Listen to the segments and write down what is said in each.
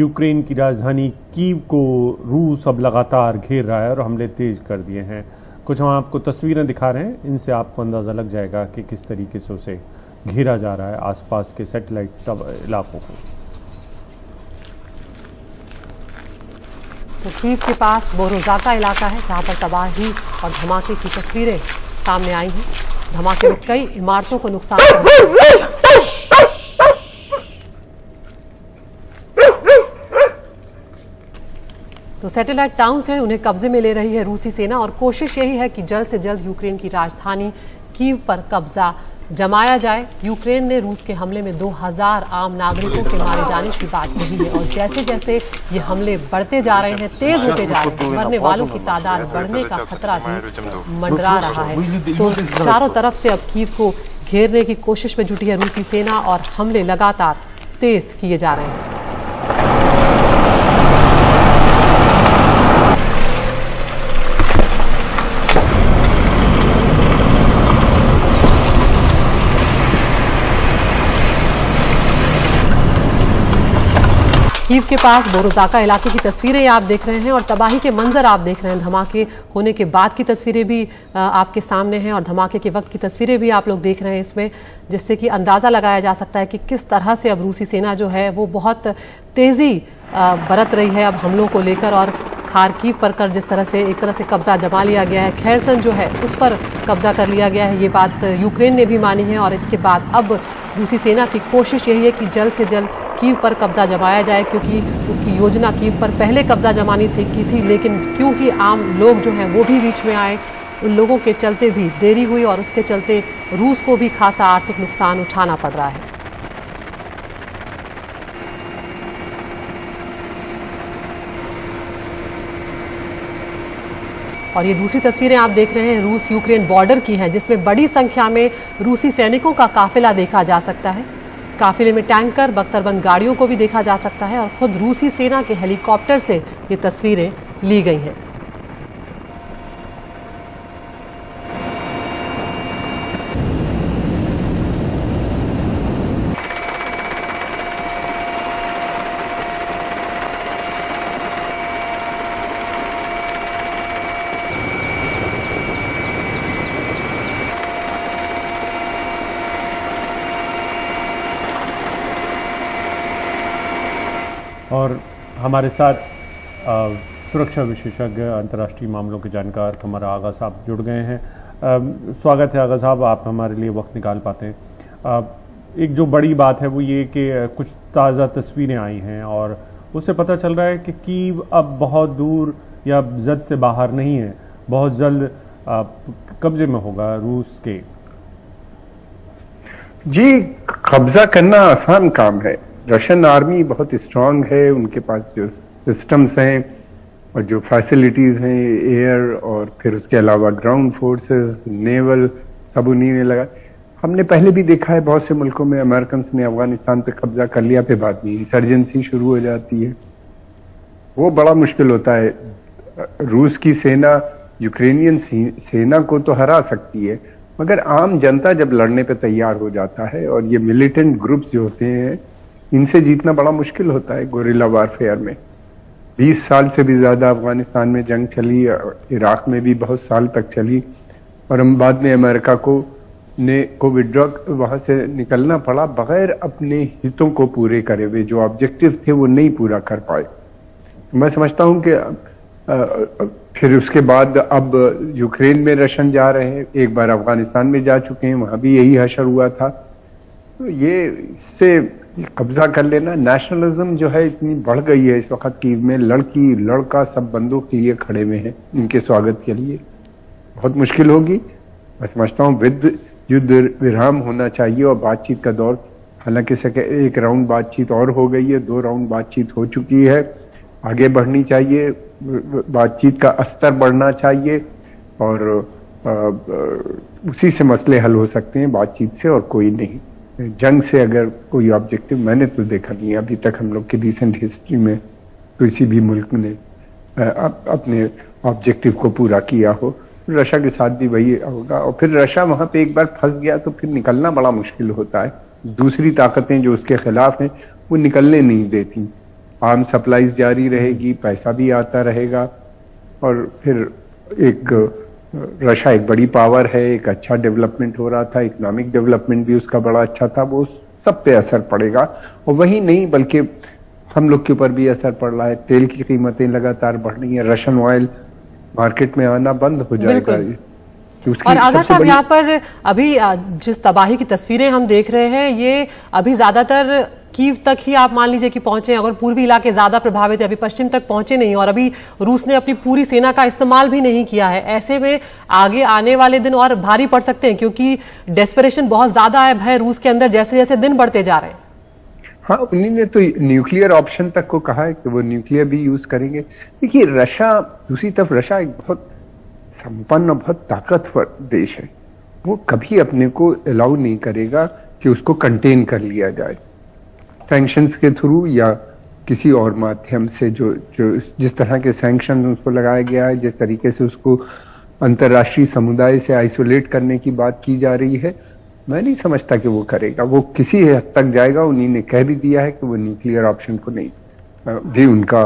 Ukraine की राजधानी Kyiv को रूस अब लगातार घेर रहा है और हमले तेज कर दिए हैं। कुछ हम आपको तस्वीरें दिखा रहे हैं, इनसे आपको अंदाजा लग जाएगा कि किस तरीके से उसे घेरा जा रहा है आसपास के सैटेलाइट इलाकों को। तो कीव के पास बोरोजाका इलाका है जहां पर तबाही और धमाके की तस्वीरें सामने आई हैं। धमाके में कई इमारतों को नुकसान पहुंचा। तो सैटेलाइट टाउन्स हैं, उन्हें कब्जे में ले रही है रूसी सेना और कोशिश यही है कि जल्द से जल्द यूक्रेन की राजधानी कीव पर कब्जा जमाया जाए। यूक्रेन ने रूस के हमले में 2000 आम नागरिकों के मारे जाने की बात कही है और जैसे जैसे ये हमले बढ़ते जा रहे हैं, तेज होते जा रहे हैं, मरने वालों की तादाद बढ़ने का खतरा भी मंडरा रहा है। तो चारों तरफ से अब कीव को घेरने की कोशिश में जुटी है रूसी सेना और हमले लगातार तेज किए जा रहे हैं। कीव के पास बोरोजाका इलाके की तस्वीरें आप देख रहे हैं और तबाही के मंजर आप देख रहे हैं। धमाके होने के बाद की तस्वीरें भी आपके सामने हैं और धमाके के वक्त की तस्वीरें भी आप लोग देख रहे हैं इसमें, जिससे कि अंदाज़ा लगाया जा सकता है कि किस तरह से अब रूसी सेना जो है वो बहुत तेज़ी बरत रही है अब हमलों को लेकर। और खार्किव पर जिस तरह से एक तरह से कब्जा जमा लिया गया है, खैरसन जो है उस पर कब्जा कर लिया गया है, ये बात यूक्रेन ने भी मानी है। और इसके बाद अब रूसी सेना की कोशिश यही है कि जल्द से जल्द कीव पर कब्जा जमाया जाए, क्योंकि उसकी योजना कीव पर पहले कब्जा जमाने की थी, लेकिन क्योंकि आम लोग जो हैं वो भी बीच में आए, उन लोगों के चलते भी देरी हुई और उसके चलते रूस को भी खासा आर्थिक नुकसान उठाना पड़ रहा है। और ये दूसरी तस्वीरें आप देख रहे हैं रूस यूक्रेन बॉर्डर की हैं, जिसमें बड़ी संख्या में रूसी सैनिकों का काफिला देखा जा सकता है। काफिले में टैंकर, बख्तरबंद गाड़ियों को भी देखा जा सकता है और खुद रूसी सेना के हेलीकॉप्टर से ये तस्वीरें ली गई हैं। और हमारे साथ सुरक्षा विशेषज्ञ, अंतर्राष्ट्रीय मामलों के जानकार हमारा आगा साहब जुड़ गए हैं। स्वागत है आगा साहब, आप हमारे लिए वक्त निकाल पाते हैं। एक जो बड़ी बात है वो ये कि कुछ ताज़ा तस्वीरें आई हैं और उससे पता चल रहा है कि कीव अब बहुत दूर या जद से बाहर नहीं है, बहुत जल्द कब्जे में होगा रूस के। जी, कब्जा करना आसान काम है। रशियन आर्मी बहुत स्ट्रांग है, उनके पास जो सिस्टम्स हैं और जो फैसिलिटीज हैं, एयर और फिर उसके अलावा ग्राउंड फोर्सेस, नेवल, सब उन्हीं में लगा। हमने पहले भी देखा है बहुत से मुल्कों में अमेरिकन ने अफगानिस्तान पे कब्जा कर लिया, फिर बाद में इंसर्जेंसी शुरू हो जाती है, वो बड़ा मुश्किल होता है। रूस की सेना यूक्रेनियन सेना को तो हरा सकती है, मगर आम जनता जब लड़ने पे तैयार हो जाता है और ये मिलिटेंट ग्रुप्स जो होते हैं इनसे जीतना बड़ा मुश्किल होता है। गोरिल्ला वारफेयर में 20 साल से भी ज्यादा अफगानिस्तान में जंग चली, इराक में भी बहुत साल तक चली और हम बाद में अमेरिका को विड्रॉ वहां से निकलना पड़ा बगैर अपने हितों को पूरे करे हुए। जो ऑब्जेक्टिव थे वो नहीं पूरा कर पाए। मैं समझता हूं कि फिर उसके बाद अब यूक्रेन में रशियन जा रहे हैं, एक बार अफगानिस्तान में जा चुके हैं, वहां भी यही हशर हुआ था। तो ये इससे कब्जा कर लेना, नेशनलिज्म जो है इतनी बढ़ गई है इस वक्त कीव में, लड़की लड़का सब बंदूक के लिए खड़े हुए हैं इनके स्वागत के लिए, बहुत मुश्किल होगी। मैं समझता हूँ युद्ध विराम होना चाहिए और बातचीत का दौर, हालांकि एक राउंड बातचीत और हो गई है, 2 राउंड बातचीत हो चुकी है, आगे बढ़नी चाहिए, बातचीत का स्तर बढ़ना चाहिए और उसी से मसले हल हो सकते हैं, बातचीत से और कोई नहीं। जंग से अगर कोई ऑब्जेक्टिव मैंने तो देखा नहीं अभी तक हम लोग की रिसेंट हिस्ट्री में किसी भी मुल्क ने अपने ऑब्जेक्टिव को पूरा किया हो। रशिया के साथ भी वही होगा और फिर रशिया वहां पे एक बार फंस गया तो फिर निकलना बड़ा मुश्किल होता है। दूसरी ताकतें जो उसके खिलाफ हैं वो निकलने नहीं देती। आर्म सप्लाईज जारी रहेगी, पैसा भी आता रहेगा, और फिर एक रशिया एक बड़ी पावर है, एक अच्छा डेवलपमेंट हो रहा था, इकोनॉमिक डेवलपमेंट भी उसका बड़ा अच्छा था, वो सब पे असर पड़ेगा। और वही नहीं बल्कि हम लोग के ऊपर भी असर पड़ रहा है। तेल की कीमतें लगातार बढ़ रही हैं, रशियन ऑयल मार्केट में आना बंद हो जाएगा। तो और आगा साहब, यहाँ पर अभी जिस तबाही की तस्वीरें हम देख रहे हैं, ये अभी ज्यादातर कीव तक ही आप मान लीजिए कि पहुंचे, अगर पूर्वी इलाके ज्यादा प्रभावित है, अभी पश्चिम तक पहुंचे नहीं, और अभी रूस ने अपनी पूरी सेना का इस्तेमाल भी नहीं किया है। ऐसे में आगे आने वाले दिन और भारी पड़ सकते हैं, क्योंकि डेस्परेशन बहुत ज्यादा है, भय रूस के अंदर जैसे जैसे दिन बढ़ते जा रहे हैं। हाँ, उन्हीं ने तो न्यूक्लियर ऑप्शन तक को कहा है कि वो न्यूक्लियर भी यूज करेंगे। देखिए, रशिया दूसरी तरफ रशिया एक बहुत संपन्न, बहुत ताकतवर देश है। वो कभी अपने को अलाउ नहीं करेगा कि उसको कंटेन कर लिया जाए सैंक्शंस के थ्रू या किसी और माध्यम से। जो जिस तरह के सैंक्शन उसको लगाया गया है, जिस तरीके से उसको अंतर्राष्ट्रीय समुदाय से आइसोलेट करने की बात की जा रही है, मैं नहीं समझता कि वो करेगा। वो किसी हद तक जाएगा। उन्हीं ने कह भी दिया है कि वो न्यूक्लियर ऑप्शन को नहीं, भी उनका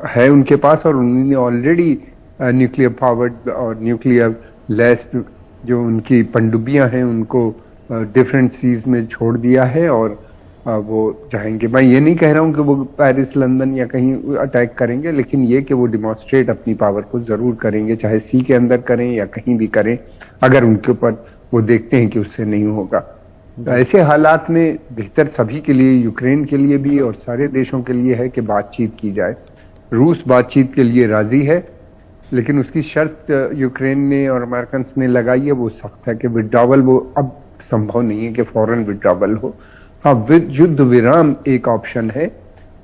है उनके पास, और उन्होंने ऑलरेडी न्यूक्लियर पावर्ड और न्यूक्लियर लेस्ड जो उनकी पनडुब्बियां हैं उनको डिफरेंट सीज में छोड़ दिया है, और वो जाएंगे। मैं ये नहीं कह रहा हूं कि वो पेरिस, लंदन या कहीं अटैक करेंगे, लेकिन ये कि वो डिमॉन्स्ट्रेट अपनी पावर को जरूर करेंगे, चाहे सी के अंदर करें या कहीं भी करें, अगर उनके ऊपर वो देखते हैं कि उससे नहीं होगा। तो ऐसे हालात में बेहतर सभी के लिए, यूक्रेन के लिए भी और सारे देशों के लिए है कि बातचीत की जाए। रूस बातचीत के लिए राजी है, लेकिन उसकी शर्त यूक्रेन ने और अमेरिकन ने लगाई है, वो सख्त है कि विड्रॉवल वो अब संभव नहीं है कि फौरन विड्रॉवल हो। हाँ, युद्ध विराम एक ऑप्शन है,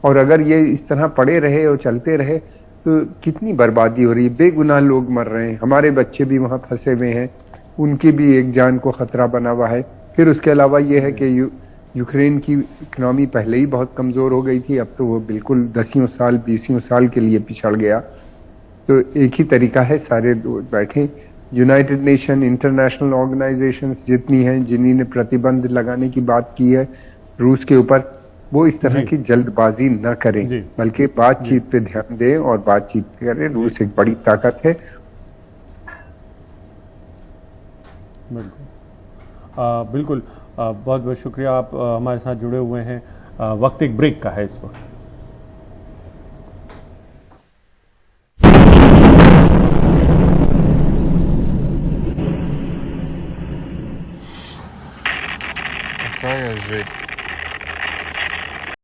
और अगर ये इस तरह पड़े रहे और चलते रहे तो कितनी बर्बादी हो रही है, बेगुनाह लोग मर रहे हैं, हमारे बच्चे भी वहां फंसे हुए हैं, उनकी भी एक जान को खतरा बना हुआ है। फिर उसके अलावा ये है कि यूक्रेन की इकोनॉमी पहले ही बहुत कमजोर हो गई थी, अब तो वो बिल्कुल 10 साल 20 साल के लिए पिछड़ गया। तो एक ही तरीका है, सारे बैठे, यूनाइटेड नेशन, इंटरनेशनल ऑर्गेनाइजेशंस जितनी हैं, जिन्हीं ने प्रतिबंध लगाने की बात की है रूस के ऊपर, वो इस तरह की जल्दबाजी न करें, बल्कि बातचीत पे ध्यान दें और बातचीत करें। रूस एक बड़ी ताकत है। बिल्कुल, बहुत बहुत शुक्रिया, आप हमारे साथ जुड़े हुए हैं। वक्त एक ब्रेक का है इस वक्त। Какая жесть.